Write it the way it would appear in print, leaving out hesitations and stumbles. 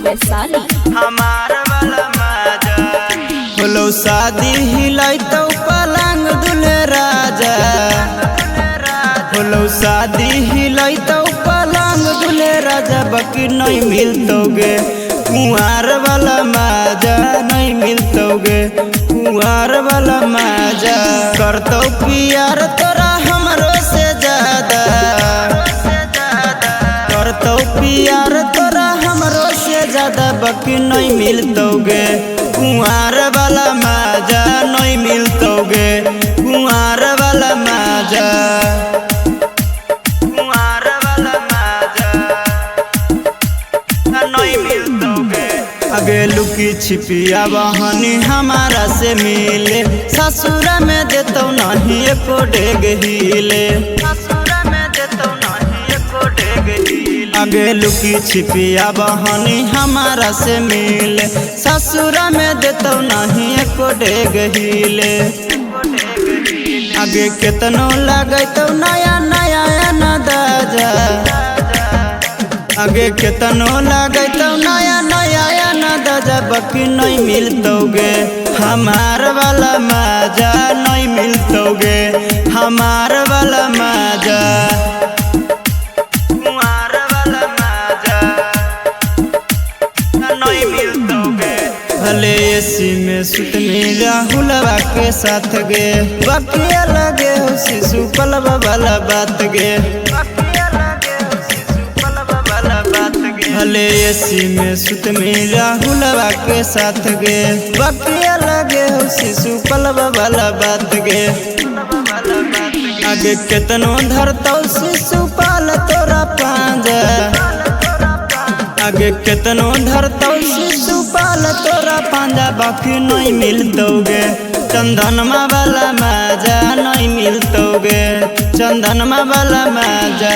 वैशाली। हमार वाला मजा होलो शादी हिलाई तो पलंग दुले राजा होलो शादी हिलाई तो पलंग दुले राजा बाकी नहीं मिलतोगे कुंवार वाला मजा नहीं मिलतोगे कुंवार वाला मजा करतो प्यार तोरा हमरो से ज्यादा करतो प्यार तोरा हमरो से ज्यादा बाकी नहीं मिलतोगे कुंवार वाला मजा नहीं मिलतोगे कुंवार वाला मजा कुंवार वाला मजा नहीं मिलतोगे आगे लुकी छिपिया बहनी हमारा से मिले ससुरा में देतो नहीं एको डेग हिले ससुरा में देतो नहीं एको डेग हिले आगे लुकी छिपिया बहनी हमारा से मिले ससुरा में देतो नहीं एको डेग हिले आगे केतनो लगे तो नया नया नदाजा आगे केतनो लगे तो नया नया नदाजा बाकी नहीं मिलतोगे हमार वाला मजा नहीं मिलतोगे हमार वाला मजा कुंवार वाला मजा नहीं मिलतोगे भले एसी में सुतनी राहुलवा के साथ गे बाकी अलग हो शिशु पलवा वाला बात गे भले एसी में सुतनी राहुलवा के साथ गे बाकी अलग हो शिशु पलवा वाला बात गे आगे केतनो धरतो शिशु पाल तोरा पांजा आगे केतनो धरतो शिशु पाल तोरा पांजा बाकी नहीं मिलतोगे चंदनमा वाला मजा नहीं मिलतोगे चंदनमा वाला मजा।